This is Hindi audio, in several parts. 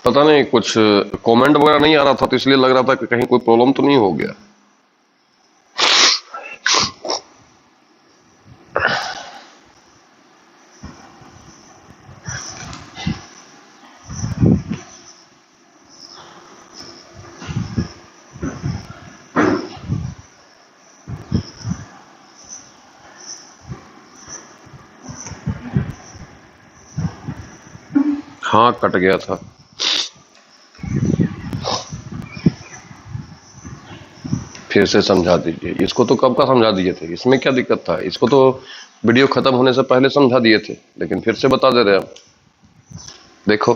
पता नहीं कुछ कमेंट वगैरह नहीं आ रहा था, तो इसलिए लग रहा था कि कहीं कोई प्रॉब्लम तो नहीं हो गया। हाँ, कट गया था। फिर से समझा दीजिए। इसको तो कब का समझा दिए थे, इसमें क्या दिक्कत था? इसको तो वीडियो खत्म होने से पहले समझा दिए थे, लेकिन फिर से बता दे रहे हैं। देखो,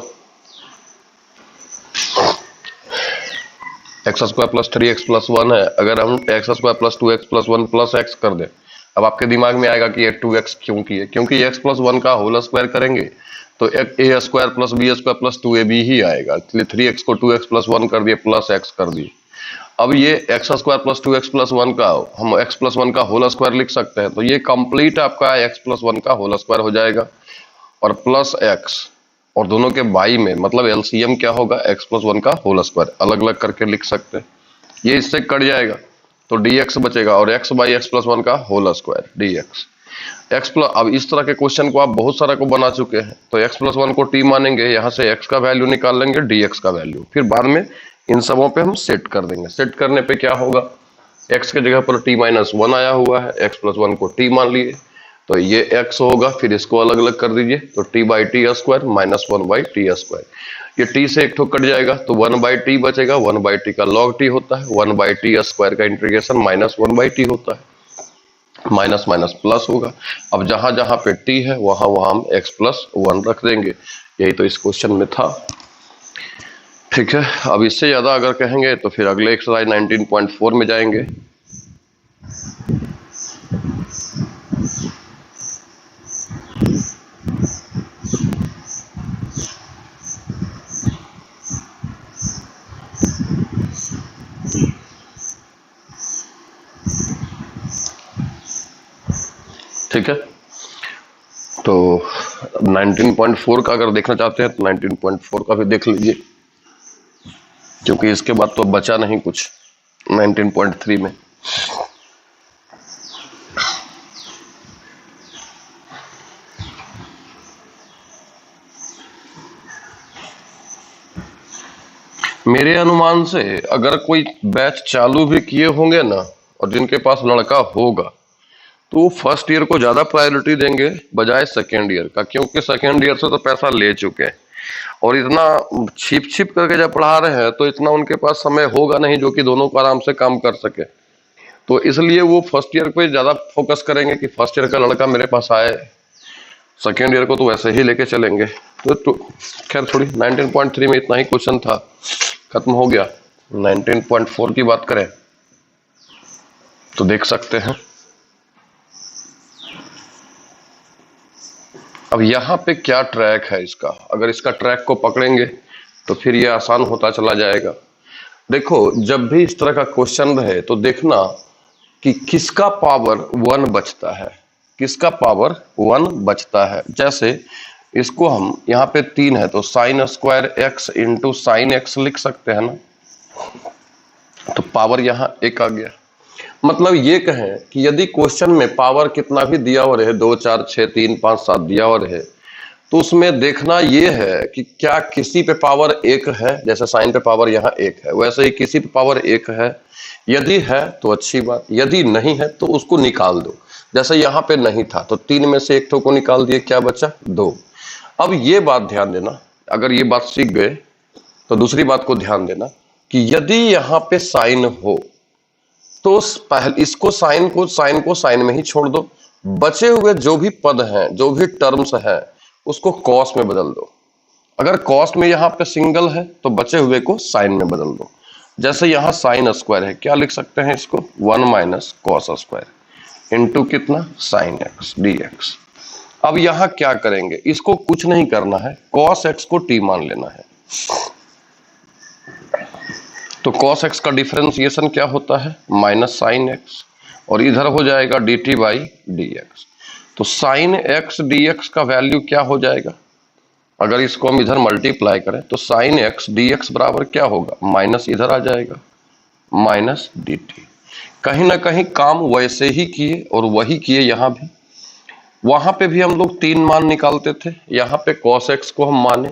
x square plus 3x plus 1 है। अगर हम x square plus 2x plus 1 plus x कर दें, अब आपके दिमाग में आएगा कि ये 2x क्यों किए? क्योंकि x प्लस 1 का होल स्क्वायर करेंगे तो a square plus b square plus 2ab ही आएगा। इसलिए 3x को 2x प्लस 1 कर दिए प्लस x कर दिए। अब ये x square plus 2x plus 1 का हम x प्लस 1 का होल स्क्वायर लिख सकते हैं, तो ये कंप्लीट आपका x प्लस 1 का होल स्क्वायर हो जाएगा और प्लस x, और दोनों के बाई में मतलब एलसीएम क्या होगा? x प्लस 1 का होल स्क्वायर। अलग अलग करके लिख सकते हैं, ये इससे कट जाएगा तो dx बचेगा और x बाई एक्स प्लस 1 का whole square dx x plus. अब इस तरह के क्वेश्चन को आप बहुत सारा को बना चुके हैं, तो x प्लस 1 को t मानेंगे, यहाँ से x का वैल्यू निकाल लेंगे, dx का वैल्यू, फिर बाद में इन सबों पे हम सेट कर देंगे। सेट करने पे क्या होगा? x के जगह पर t माइनस 1 आया हुआ है, x प्लस 1 को t मान लिए, तो ये x होगा। फिर इसको अलग अलग कर दीजिए, तो t by T square minus 1 by T square. ये t से एक ठो कट जाएगा तो 1 बाई टी बचेगा। 1 बाई टी का log t होता है, 1 बाई टी स्क्वायर का इंटीग्रेशन माइनस 1 बाई टी होता है। माइनस माइनस प्लस होगा। अब जहां जहां पे t है वहां वहां हम x प्लस 1 रख देंगे। यही तो इस क्वेश्चन में था। ठीक है, अब इससे ज्यादा अगर कहेंगे तो फिर अगले एक्सरसाइज 19.4 में जाएंगे। ठीक है, तो 19.4 का अगर देखना चाहते हैं तो 19.4 का भी देख लीजिए, क्योंकि इसके बाद तो बचा नहीं कुछ 19.3 में। मेरे अनुमान से अगर कोई बैच चालू भी किए होंगे ना, और जिनके पास लड़का होगा, तो वो फर्स्ट ईयर को ज्यादा प्रायोरिटी देंगे बजाय सेकेंड ईयर का, क्योंकि सेकेंड ईयर से तो पैसा ले चुके हैं और इतना छिप छिप करके जब पढ़ा रहे हैं तो इतना उनके पास समय होगा नहीं जो कि दोनों को आराम से काम कर सके। तो इसलिए वो फर्स्ट ईयर पे ज्यादा फोकस करेंगे कि फर्स्ट ईयर का लड़का मेरे पास आए, सेकेंड ईयर को तो वैसे ही लेके चलेंगे। तो खैर छोड़ी, 19.3 में इतना ही क्वेश्चन था, खत्म हो गया। 19.4 की बात करें तो देख सकते हैं। अब यहाँ पे क्या ट्रैक है इसका, अगर इसका ट्रैक को पकड़ेंगे तो फिर ये आसान होता चला जाएगा। देखो, जब भी इस तरह का क्वेश्चन रहे तो देखना कि किसका पावर 1 बचता है, किसका पावर 1 बचता है। जैसे इसको हम यहाँ पे 3 है तो sine square x into sine x लिख सकते हैं ना, तो पावर यहाँ 1 आ गया। मतलब ये कहें कि यदि क्वेश्चन में पावर कितना भी दिया हो रहे, 2 4 6 3 5 7 दिया हो रहे, तो उसमें देखना ये है कि क्या किसी पे पावर 1 है। जैसे साइन पे पावर यहाँ 1 है, वैसे ही किसी पे पावर 1 है। यदि है तो अच्छी बात, यदि नहीं है तो उसको निकाल दो। जैसे यहाँ पे नहीं था तो 3 में से 1 को निकाल दिए, क्या बचा? 2। अब ये बात ध्यान देना, अगर ये बात सीख गए तो दूसरी बात को ध्यान देना कि यदि यहाँ पे साइन हो तो पहले इसको साइन को साइन में ही छोड़ दो, बचे हुए जो भी पद हैं, जो भी टर्म्स हैं, उसको कॉस में बदल दो। अगर कॉस में यहाँ पे सिंगल है तो बचे हुए को साइन में बदल दो। जैसे यहाँ साइन स्क्वायर है, क्या लिख सकते हैं इसको? 1 माइनस कॉस स्क्वायर इंटू कितना? Sine x dx। अब यहाँ क्या करेंगे? इसको कुछ नहीं करना है, कॉस एक्स को t मान लेना है। तो cos x का डिफरेंशिएशन क्या होता है? माइनस साइन एक्स, और इधर हो जाएगा dt बाई dx। तो साइन x dx का वैल्यू क्या हो जाएगा? अगर इसको हम इधर मल्टीप्लाई करें तो साइन एक्स डी एक्स बराबर क्या होगा, माइनस इधर आ जाएगा, माइनस डी टी। कहीं ना कहीं काम वैसे ही किए और वही किए यहां भी। वहां पे भी हम लोग 3 मान निकालते थे, यहाँ पे cos x को हम माने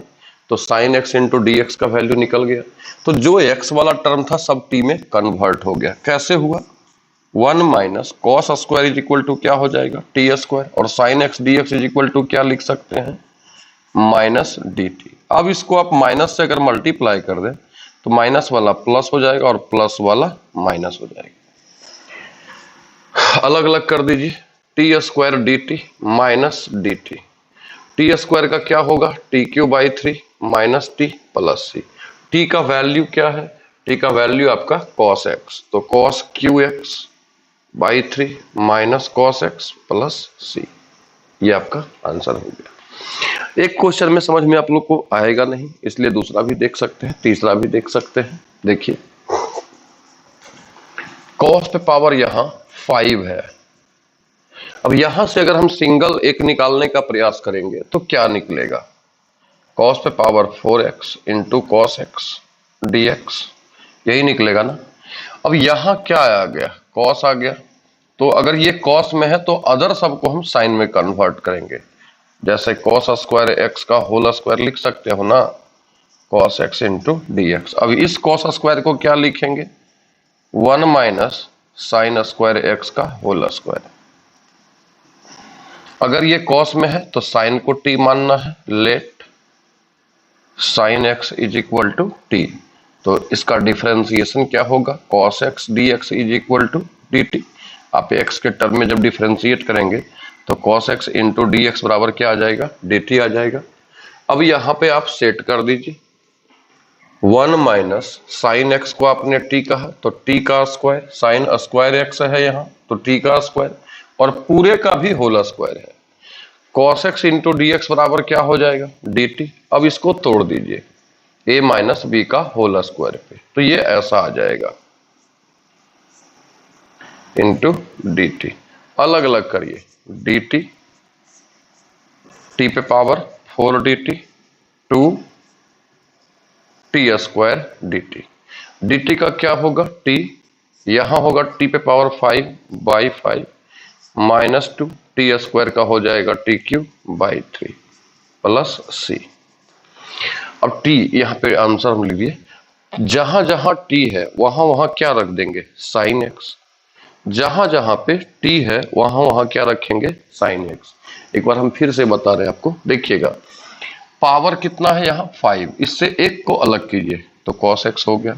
तो sine x into d x का वैल्यू निकल गया। तो जो x वाला टर्म था सब t में कन्वर्ट हो गया। कैसे हुआ, 1 minus cos square is equal to क्या हो जाएगा, टी स्क्वायर, और sine x D x is equal to क्या लिख सकते हैं, माइनस डी टी। अब इसको आप माइनस से अगर मल्टीप्लाई कर दें तो माइनस वाला प्लस हो जाएगा और प्लस वाला माइनस हो जाएगा। अलग अलग कर दीजिए, T square D T minus D T. T square का क्या होगा, T cube by 3 minus T plus C. T का वैल्यू क्या है, टी का वैल्यू आपका कॉस एक्स, तो cos cube X by 3 minus cos X plus C. ये आपका आंसर हो गया। एक क्वेश्चन में समझ में आप लोग को आएगा नहीं, इसलिए दूसरा भी देख सकते हैं, तीसरा भी देख सकते हैं। देखिए कॉस पे पावर यहां 5 है। अब यहां से अगर हम सिंगल एक निकालने का प्रयास करेंगे तो क्या निकलेगा, कॉस पे power 4x into cos x D x, यही निकलेगा ना। अब यहां क्या आ गया, कॉस आ गया, तो अगर ये कॉस में है तो अदर सबको हम साइन में कन्वर्ट करेंगे। जैसे कॉस स्क्वायर एक्स का होल स्क्वायर लिख सकते हो ना, cos x into d x. अब इस कॉस स्क्वायर को क्या लिखेंगे, 1 माइनस साइन स्क्वायर एक्स का होल स्क्वायर। अगर ये कॉस में है तो साइन को टी मानना है, let sine x is equal to t. तो इसका डिफरेंशिएशन क्या होगा, cos x D x is equal to D t. आप एक्स के टर्म में जब डिफरेंशिएट करेंगे तो cos x into d x बराबर क्या आ जाएगा, डी टी आ जाएगा। अब यहां पे आप सेट कर दीजिए, 1 माइनस साइन एक्स को आपने टी कहा तो टी का स्क्वायर, साइन स्क्वायर एक्स है यहाँ तो टी का स्क्वायर, और पूरे का भी होल स्क्वायर है। cos x into d x बराबर क्या हो जाएगा, dt। अब इसको तोड़ दीजिए a माइनस बी का होल स्क्वायर पे, तो ये ऐसा आ जाएगा इंटू dt। अलग अलग करिए, dt t पे power 4 dt 2 t square dt। dt का क्या होगा, t यहां होगा t पे power 5 by 5 minus 2 T square का हो जाएगा टी क्यू बाई 3 प्लस सी। अब टी यहाँ पे आंसर हम लीजिए, जहां जहां टी है वहां वहां क्या रख देंगे, साइन एक्स। जहां जहां पे टी है वहां वहां क्या रखेंगे, साइन एक्स। एक बार हम फिर से बता रहे हैं आपको, देखिएगा पावर कितना है यहाँ 5, इससे एक को अलग कीजिए तो cos x हो गया।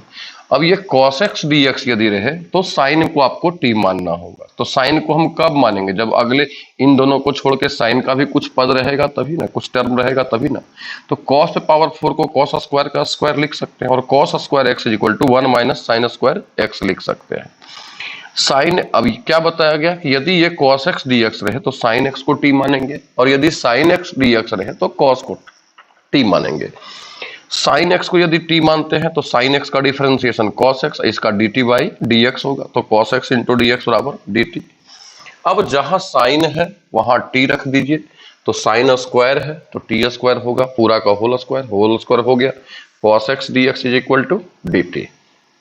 अब ये cos x dx यदि रहे तो साइन को आपको t मानना होगा। तो साइन को हम कब मानेंगे, जब अगले इन दोनों को छोड़ के साइन का भी कुछ पद रहेगा तभी ना, कुछ टर्म रहेगा तभी ना। तो cos पे पावर 4 को cos स्क्वायर का स्क्वायर लिख सकते हैं और cos square x is equal to 1 minus sine square x लिख सकते हैं। साइन, अब क्या बताया गया कि यदि ये cos x dx रहे तो साइन x को t मानेंगे, और यदि साइन x dx रहे तो cos को t मानेंगे। साइन x को यदि t मानते हैं तो साइन x का डिफरेंशिएशन cos x, इसका dt बाई dx होगा, तो cos x इंटू dx बराबर dt। अब जहां साइन है वहां t रख दीजिए, तो साइन स्क्वायर है तो t स्क्वायर होगा, पूरा का होल स्क्वायर हो गया, cos x dx is equal to dt।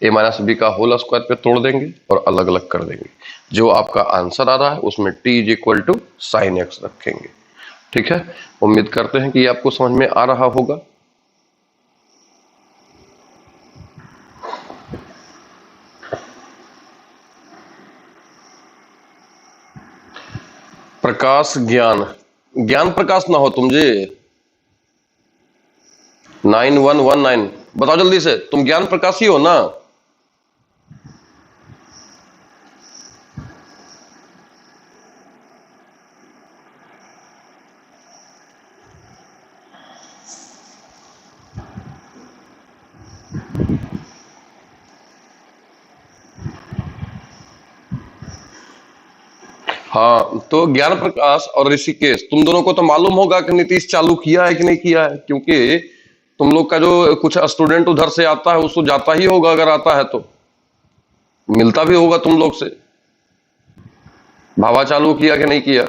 a minus b का होल स्क्वायर पे तोड़ देंगे और अलग अलग कर देंगे। जो आपका आंसर आ रहा है उसमें t is equal to sine x रखेंगे। ठीक है, उम्मीद करते हैं कि ये आपको समझ में आ रहा होगा। प्रकाश ज्ञान, ज्ञान प्रकाश ना हो तुम जी, 9119 बताओ जल्दी से, तुम ज्ञान प्रकाश ही हो ना। हाँ, तो ज्ञान प्रकाश और ऋषिकेश तुम दोनों को तो मालूम होगा कि नीतीश चालू किया है कि नहीं किया है, क्योंकि तुम लोग का जो कुछ स्टूडेंट उधर से आता है उसको जाता ही होगा, अगर आता है तो मिलता भी होगा तुम लोग से। भाभा चालू किया कि नहीं किया।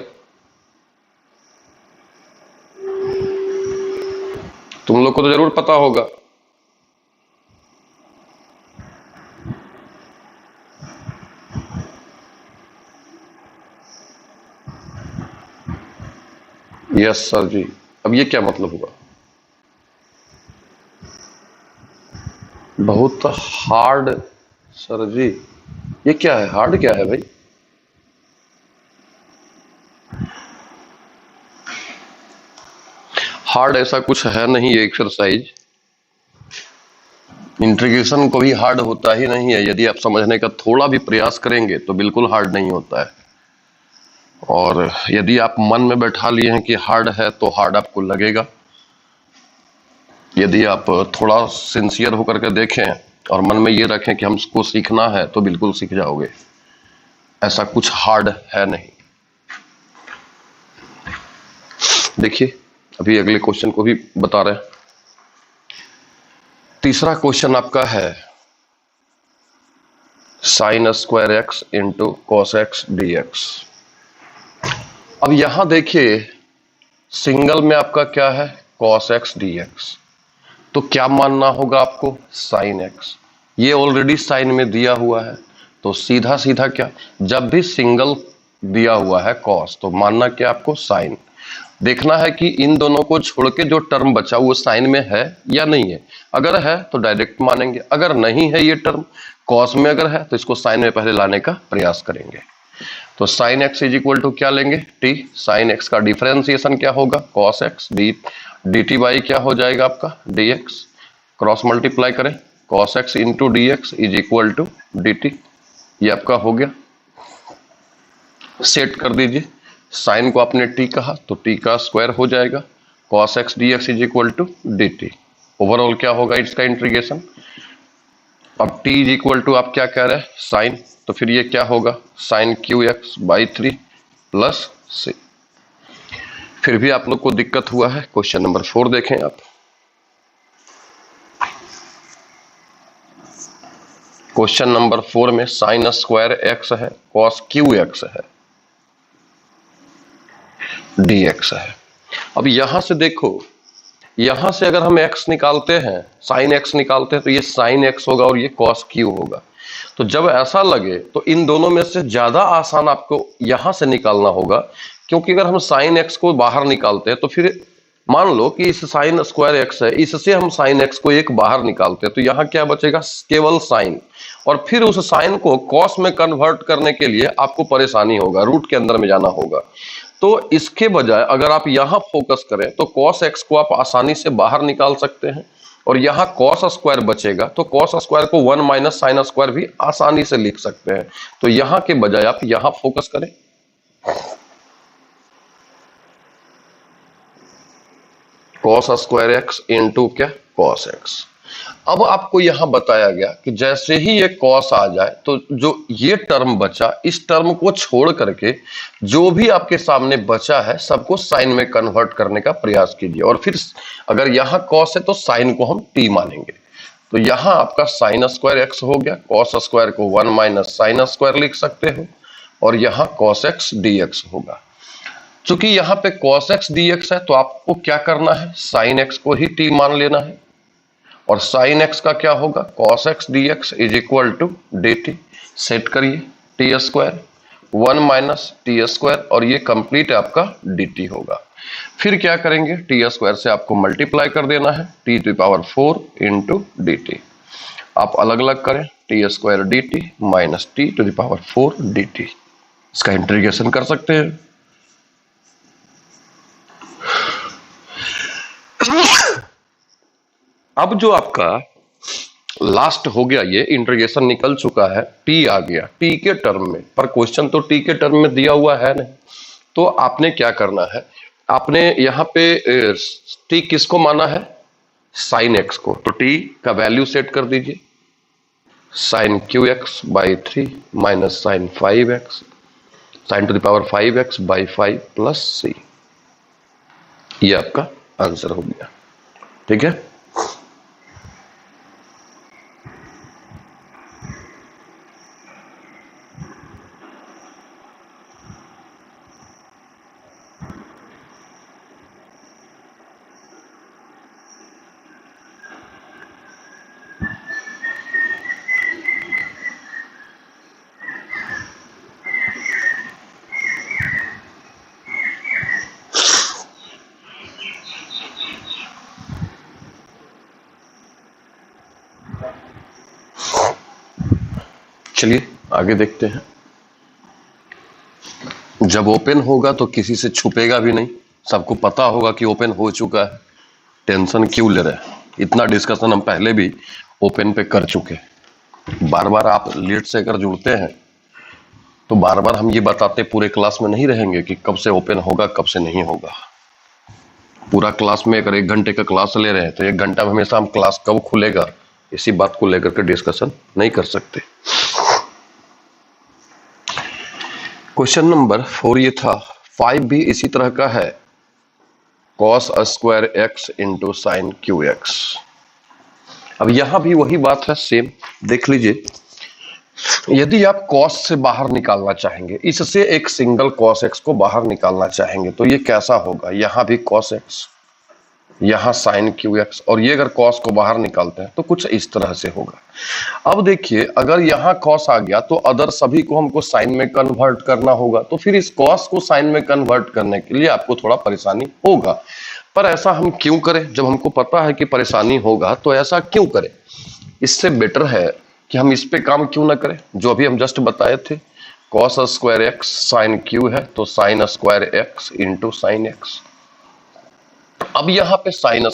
तुम लोग को तो जरूर पता होगा। यस सर जी। अब ये क्या मतलब हुआ? बहुत हार्ड। सर जी ये क्या है? हार्ड क्या है भाई? हार्ड ऐसा कुछ है नहीं ये एक्सरसाइज। इंटीग्रेशन को भी हार्ड होता ही नहीं है। यदि आप समझने का थोड़ा भी प्रयास करेंगे तो बिल्कुल हार्ड नहीं होता है। और यदि आप मन में बैठा लिए हैं कि हार्ड है तो हार्ड आपको लगेगा। यदि आप थोड़ा सिंसियर होकर के देखें और मन में ये रखें कि हमको सीखना है तो बिल्कुल सीख जाओगे। ऐसा कुछ हार्ड है नहीं। देखिए अभी अगले क्वेश्चन को भी बता रहे हैं। तीसरा क्वेश्चन आपका है sign square x into cos x D x. अब यहां देखिए सिंगल में आपका क्या है? Cos x D x. तो क्या मानना होगा आपको? Sine x. ये ऑलरेडी साइन में दिया हुआ है तो सीधा सीधा क्या, जब भी सिंगल दिया हुआ है कॉस तो मानना क्या आपको? साइन। देखना है कि इन दोनों को छोड़ के जो टर्म बचा वो साइन में है या नहीं है। अगर है तो डायरेक्ट मानेंगे, अगर नहीं है ये टर्म कॉस में अगर है तो इसको साइन में पहले लाने का प्रयास करेंगे। तो sine x is equal to क्या लेंगे? टी। साइन एक्स का डिफरेंशिएशन क्या होगा? Cos x d d t by क्या हो जाएगा आपका? D x. क्रॉस मल्टीप्लाई करें, cos x into d x is equal to D T. ये आपका हो गया। सेट कर दीजिए। साइन को आपने टी कहा तो टी का स्क्वायर हो जाएगा। Cos x D x is equal to D t. Overall क्या होगा इसका इंटीग्रेशन? अब टी इज इक्वल टू आप क्या कह रहे हैं? साइन। तो फिर ये क्या होगा? Sine cube X by 3 plus C. फिर भी आप लोग को दिक्कत हुआ है। क्वेश्चन नंबर 4 देखें आप। क्वेश्चन नंबर 4 में साइन स्क्वायर एक्स है, कॉस क्यू एक्स है, डी एक्स है। अब यहां से देखो, यहां से अगर हम x निकालते हैं, साइन x निकालते हैं तो ये साइन x होगा और ये कॉस क्यू होगा। तो जब ऐसा लगे तो इन दोनों में से ज्यादा आसान आपको यहां से निकालना होगा, क्योंकि अगर हम साइन x को बाहर निकालते हैं तो फिर मान लो कि इस साइन स्क्वायर x है, इससे हम साइन x को एक बाहर निकालते हैं तो यहां क्या बचेगा? केवल साइन। और फिर उस साइन को कॉस में कन्वर्ट करने के लिए आपको परेशानी होगा, रूट के अंदर में जाना होगा। तो इसके बजाय अगर आप यहां फोकस करें तो cos x को आप आसानी से बाहर निकाल सकते हैं और यहां cos स्क्वायर बचेगा तो cos स्क्वायर को 1 माइनस साइन स्क्वायर भी आसानी से लिख सकते हैं। तो यहां के बजाय आप यहां फोकस करें। cos स्क्वायर एक्स इंटू क्या? cos x। अब आपको यहां बताया गया कि जैसे ही ये cos आ जाए तो जो ये टर्म बचा, इस टर्म को छोड़ करके जो भी आपके सामने बचा है सबको साइन में कन्वर्ट करने का प्रयास कीजिए। और फिर अगर यहां cos है तो साइन को हम t मानेंगे। तो यहां आपका साइन स्क्वायर एक्स हो गया, cos स्क्वायर को 1 माइनस साइन स्क्वायर लिख सकते हो और यहां cos x dx होगा। चूंकि यहाँ पे cos x dx है तो आपको क्या करना है? साइन x को ही t मान लेना है। और साइन x का क्या होगा? cos x dx is equal to dt। Set करिए, T square 1 minus T square और ये कंप्लीट आपका dt होगा। फिर क्या करेंगे? टी स्क्वायर से आपको मल्टीप्लाई कर देना है, t to power 4 into d t. आप अलग अलग करें, t square D T minus t to power 4 d t. इसका इंटीग्रेशन कर सकते हैं। अब जो आपका लास्ट हो गया, ये इंटीग्रेशन निकल चुका है, टी आ गया टी के टर्म में, पर क्वेश्चन तो टी के टर्म में दिया हुआ है नहीं। तो आपने क्या करना है? आपने यहाँ पे टी किसको माना है? साइन एक्स को। तो टी का वैल्यू सेट कर दीजिए, sine cube X by 3 minus sine 5x sine to the power 5x by 5 plus C. ये आपका आंसर हो गया। ठीक है। चलिए आगे देखते हैं। जब ओपन होगा तो किसी से छुपेगा भी नहीं, सबको पता होगा कि ओपन हो चुका है। टेंशन क्यों ले रहे हैं? इतना डिस्कशन हम पहले भी ओपन पे कर चुके। बार बार आप लेट से अगर जुड़ते हैं तो बार बार हम ये बताते पूरे क्लास में नहीं रहेंगे कि कब से ओपन होगा कब से नहीं होगा। पूरा क्लास में अगर 1 घंटे का क्लास ले रहे हैं तो 1 घंटा में हमेशा हम क्लास कब खुलेगा इसी बात को लेकर के डिस्कशन नहीं कर सकते। क्वेश्चन नंबर 4 ये था। 5 भी इसी तरह का है, cos square x into sign cube x. अब यहां भी वही बात है, सेम देख लीजिए। यदि आप cos से बाहर निकालना चाहेंगे, इससे एक सिंगल cos x को बाहर निकालना चाहेंगे तो ये कैसा होगा? यहां भी cos x, यहां साइन क्यू एक्स, और ये अगर cos को बाहर निकालते हैं तो कुछ इस तरह से होगा। अब देखिए, अगर यहां cos आ गया तो अदर सभी को हमको साइन में कन्वर्ट करना होगा, तो फिर इस cos को साइन में कन्वर्ट करने के लिए आपको थोड़ा परेशानी होगा। पर ऐसा हम क्यों करें? जब हमको पता है कि परेशानी होगा तो ऐसा क्यों करें? इससे बेटर है कि हम इस पे काम क्यों ना करें, जो अभी हम जस्ट बताए थे। cos square x sine cube है तो sine square x into sine x. अब यहाँ पे साइन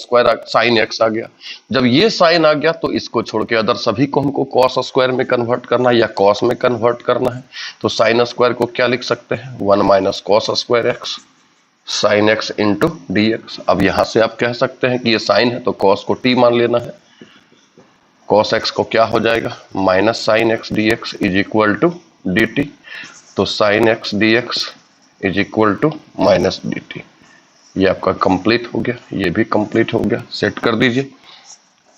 एक्स आ गया। जब ये साइन आ गया तो इसको छोड़ के अदर सभी को हमको cos स्क्वायर में कन्वर्ट करना है या cos में कन्वर्ट करना है। तो साइन स्क्वायर को क्या लिख सकते हैं? 1 minus cos square x sine x into d x. अब यहां से आप कह सकते हैं कि ये साइन है तो cos को t मान लेना है। cos x को क्या हो जाएगा? Minus sine x D x is equal to D T. तो sine x D x is equal to minus D T. ये आपका कंप्लीट हो गया, ये भी कंप्लीट हो गया। सेट कर दीजिए।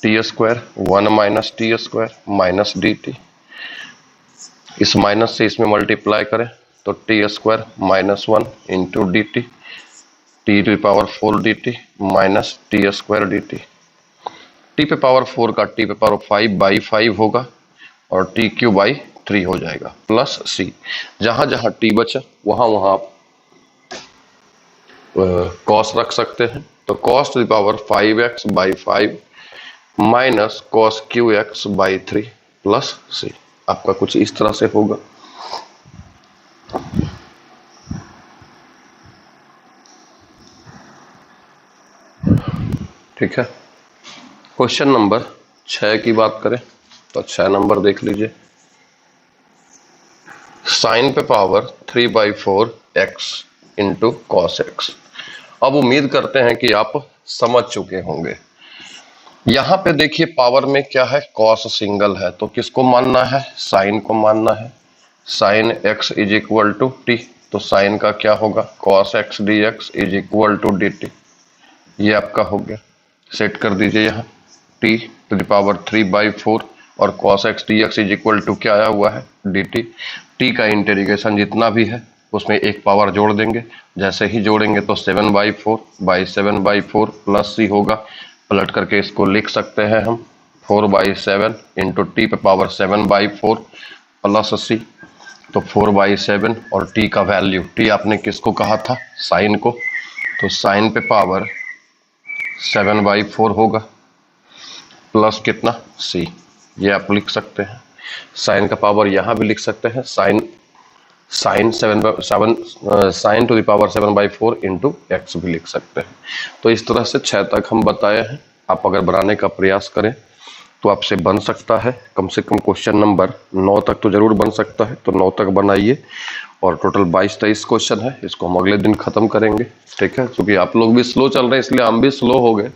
T square 1 minus T square minus D t, इस माइनस से इसमें मल्टीप्लाई करें तो t square minus 1 into d T, t to power 4 d T minus T square D T. T पे पावर 4 का टी पे पावर 5 बाई 5 होगा और टी क्यू बाई 3 हो जाएगा प्लस सी। जहां जहां टी बचा वहां वहां आप cos रख सकते हैं। तो cos to the power 5x by 5 minus cos cube X by 3 plus C. आपका कुछ इस तरह से होगा। ठीक है। क्वेश्चन नंबर 6 की बात करें तो 6 नंबर देख लीजिए। साइन पे power 3/4 x into cos x. अब उम्मीद करते हैं कि आप समझ चुके होंगे। यहां पे देखिए पावर में क्या है? कॉस सिंगल है तो किसको मानना है? साइन को मानना है। Sine x is equal to t, तो साइन का क्या होगा? Cos x D x is equal to D T. ये आपका हो गया। सेट कर दीजिए यहाँ टी टू द पावर 3/4 और cos x D x is equal to क्या आया हुआ है? D T. टी का इंटीग्रेशन जितना भी है उसमें एक पावर जोड़ देंगे। जैसे ही जोड़ेंगे तो 7/4 बाई 7/4 प्लस सी होगा। पलट करके इसको लिख सकते हैं हम 4/7 इंटू टी पे पावर 7/4 प्लस सी। तो 4/7 और टी का वैल्यू, टी आपने किसको कहा था? साइन को। तो साइन पे पावर 7/4 होगा प्लस कितना? सी। ये आप लिख सकते हैं। साइन का पावर यहां भी लिख सकते हैं, sine 7 to the power 7/4 into x भी लिख सकते हैं। तो इस तरह से 6 तक हम बताए हैं। आप अगर बनाने का प्रयास करें तो आपसे बन सकता है। कम से कम क्वेश्चन नंबर 9 तक तो जरूर बन सकता है। तो 9 तक बनाइए। और टोटल 22-23 क्वेश्चन है, इसको हम अगले दिन खत्म करेंगे। ठीक है, क्योंकि आप लोग भी स्लो चल रहे हैं इसलिए हम भी स्लो हो गए।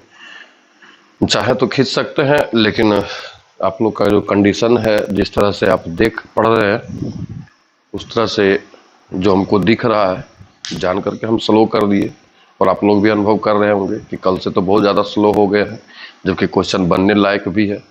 चाहे तो खींच सकते हैं, लेकिन आप लोग का जो कंडीशन है, जिस तरह से आप देख पढ़ रहे हैं, उस तरह से जो हमको दिख रहा है, जान करके हम स्लो कर दिए। और आप लोग भी अनुभव कर रहे होंगे कि कल से तो बहुत ज़्यादा स्लो हो गए हैं, जबकि क्वेश्चन बनने लायक भी है।